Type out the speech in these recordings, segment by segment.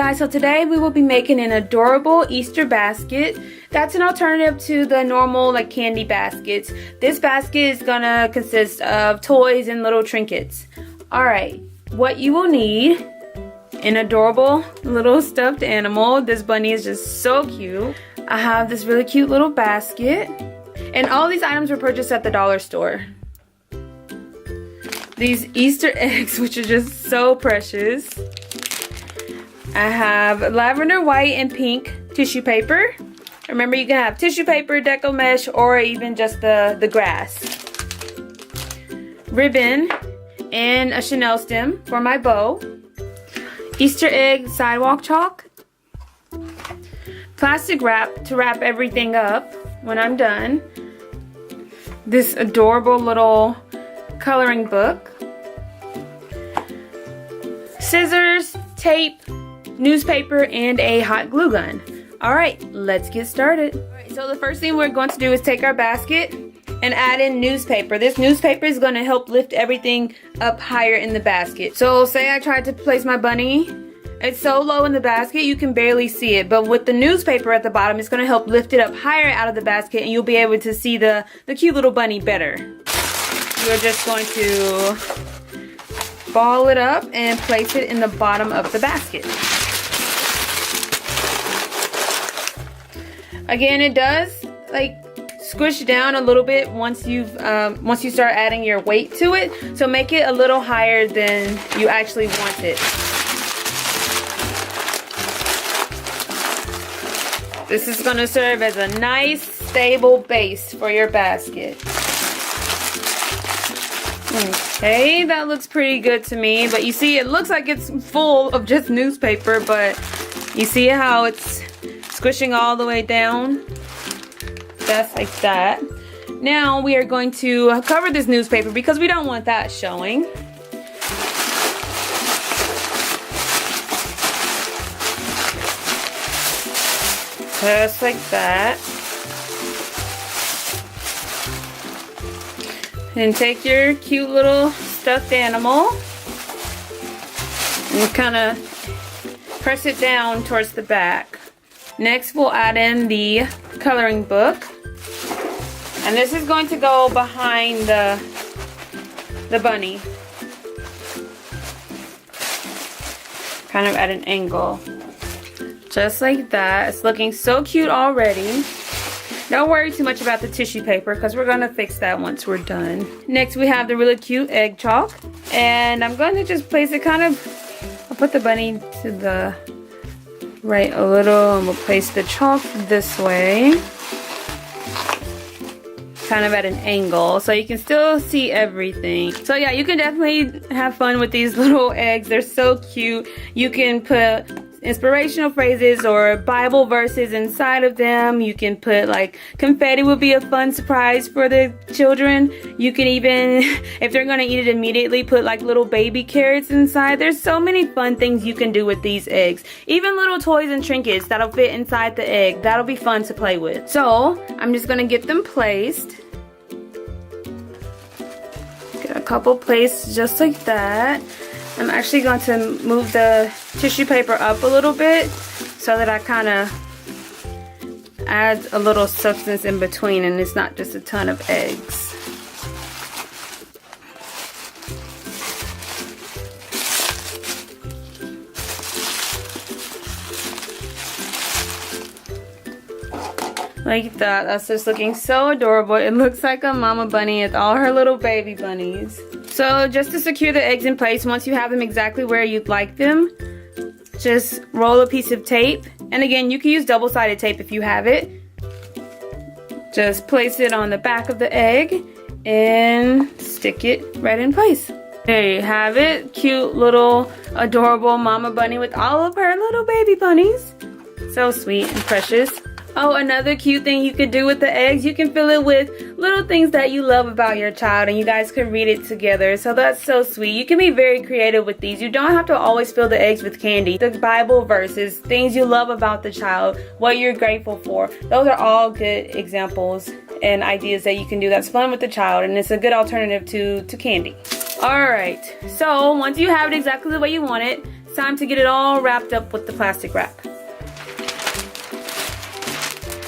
guys, so today we will be making an adorable Easter basket. That's an alternative to the normal like candy baskets. This basket is gonna consist of toys and little trinkets. Alright, what you will need: an adorable little stuffed animal. This bunny is just so cute. I have this really cute little basket. And all these items were purchased at the dollar store. These Easter eggs, which are just so precious. I have lavender, white, and pink tissue paper. Remember, you can have tissue paper, Deco mesh, or even just the grass. Ribbon and a Chanel stem for my bow. Easter egg sidewalk chalk. Plastic wrap to wrap everything up when I'm done. This adorable little coloring book. Scissors, tape, newspaper, and a hot glue gun. Alright, let's get started. Alright, so the first thing we're going to do is take our basket and add in newspaper. This newspaper is going to help lift everything up higher in the basket. So say I tried to place my bunny. It's so low in the basket you can barely see it, but with the newspaper at the bottom, it's going to help lift it up higher out of the basket, and you'll be able to see the cute little bunny better. You're just going to ball it up and place it in the bottom of the basket. Again, it does like squish down a little bit once you start adding your weight to it, so make it a little higher than you actually want it. This is going to serve as a nice, stable base for your basket. Okay, that looks pretty good to me, but you see it looks like it's full of just newspaper, but you see how it's squishing all the way down? Just like that. Now we are going to cover this newspaper because we don't want that showing. Just like that. And take your cute little stuffed animal and kind of press it down towards the back. Next we'll add in the coloring book. And this is going to go behind the bunny. Kind of at an angle. Just like that. It's looking so cute already. Don't worry too much about the tissue paper because we're going to fix that once we're done. Next we have the really cute egg chalk. And I'm going to just place it kind of, I'll put the bunny to the right a little, and we'll place the chalk this way. Kind of at an angle so you can still see everything. So yeah, you can definitely have fun with these little eggs. They're so cute. You can put inspirational phrases or Bible verses inside of them. You can put like confetti would be a fun surprise for the children. You can even, if they're gonna eat it immediately, put like little baby carrots inside. There's so many fun things you can do with these eggs. Even little toys and trinkets that'll fit inside the egg. That'll be fun to play with. So I'm just gonna get them placed. Get a couple placed just like that. I'm actually going to move the tissue paper up a little bit so that I kind of add a little substance in between and it's not just a ton of eggs. Like that. That's just looking so adorable. It looks like a mama bunny with all her little baby bunnies. So just to secure the eggs in place, once you have them exactly where you'd like them, just roll a piece of tape. And again, you can use double-sided tape if you have it. Just place it on the back of the egg and stick it right in place. There you have it. Cute little adorable mama bunny with all of her little baby bunnies. So sweet and precious. Oh, another cute thing you could do with the eggs, you can fill it with little things that you love about your child and you guys can read it together. So that's so sweet. You can be very creative with these. You don't have to always fill the eggs with candy. The Bible verses, things you love about the child, what you're grateful for. Those are all good examples and ideas that you can do that's fun with the child, and it's a good alternative to candy. Alright, so once you have it exactly the way you want it, it's time to get it all wrapped up with the plastic wrap.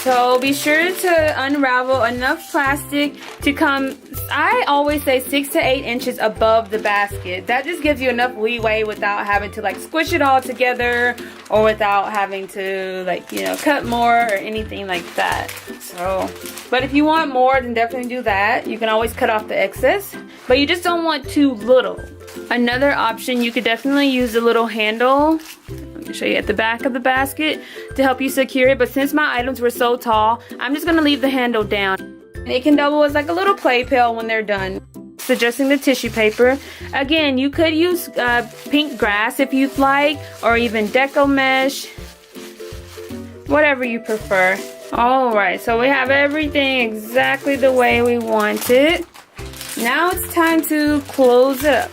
So be sure to unravel enough plastic to come, I always say 6 to 8 inches above the basket. That just gives you enough leeway without having to like squish it all together, or without having to like, you know, cut more or anything like that. So, but if you want more, then definitely do that. You can always cut off the excess, but you just don't want too little. Another option, you could definitely use a little handle, let me show you, at the back of the basket to help you secure it. But since my items were so tall, I'm just gonna leave the handle down. And it can double as like a little play pail when they're done. Suggesting the tissue paper. Again, you could use pink grass if you'd like, or even Deco mesh, whatever you prefer. Alright, so we have everything exactly the way we want it. Now it's time to close it up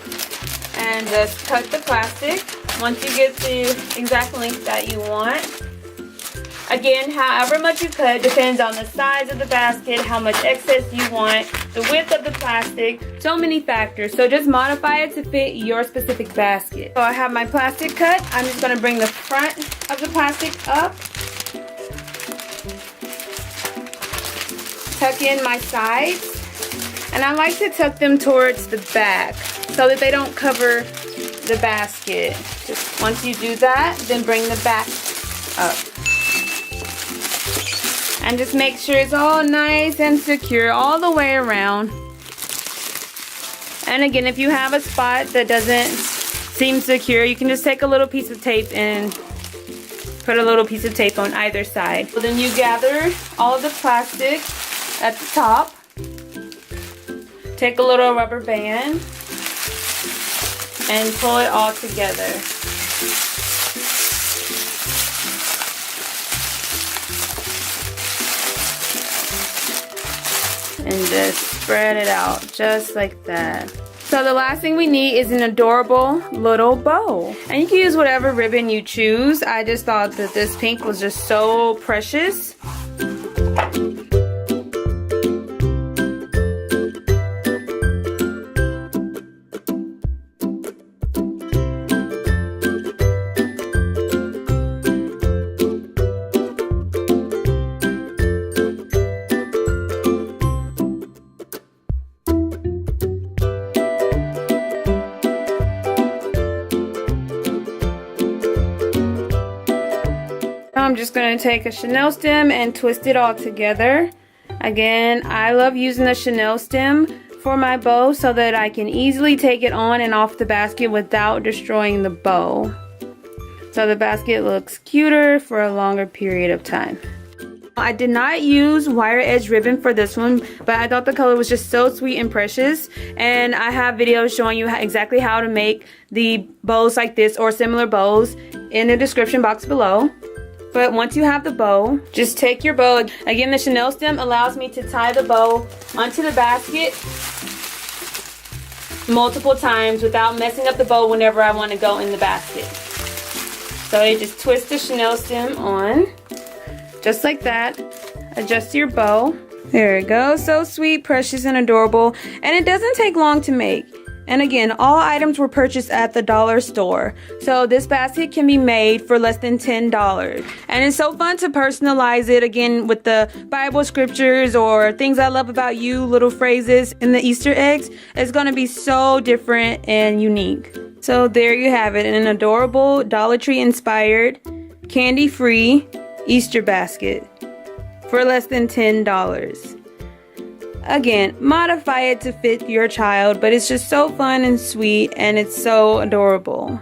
and just cut the plastic once you get the exact length that you want. Again, however much you cut depends on the size of the basket, how much excess you want, the width of the plastic, so many factors. So just modify it to fit your specific basket. So I have my plastic cut. I'm just going to bring the front of the plastic up, tuck in my sides, and I like to tuck them towards the back so that they don't cover the basket. Just once you do that, then bring the back up. And just make sure it's all nice and secure all the way around. And again, if you have a spot that doesn't seem secure, you can just take a little piece of tape and put a little piece of tape on either side. So then you gather all of the plastic at the top. Take a little rubber band and pull it all together. And just spread it out just like that. So the last thing we need is an adorable little bow. And you can use whatever ribbon you choose. I just thought that this pink was just so precious. I'm just going to take a chenille stem and twist it all together. Again, I love using the chenille stem for my bow so that I can easily take it on and off the basket without destroying the bow. So the basket looks cuter for a longer period of time. I did not use wire edge ribbon for this one, but I thought the color was just so sweet and precious. And I have videos showing you exactly how to make the bows like this or similar bows in the description box below. But once you have the bow, just take your bow. Again, the chenille stem allows me to tie the bow onto the basket multiple times without messing up the bow whenever I want to go in the basket. So you just twist the chenille stem on, just like that. Adjust your bow. There it goes. So sweet, precious, and adorable. And it doesn't take long to make. And again, all items were purchased at the dollar store. So this basket can be made for less than $10. And it's so fun to personalize it, again, with the Bible scriptures or things I love about you, little phrases in the Easter eggs. It's going to be so different and unique. So there you have it, an adorable Dollar Tree inspired, candy-free Easter basket for less than $10. Again, modify it to fit your child, but it's just so fun and sweet, and it's so adorable.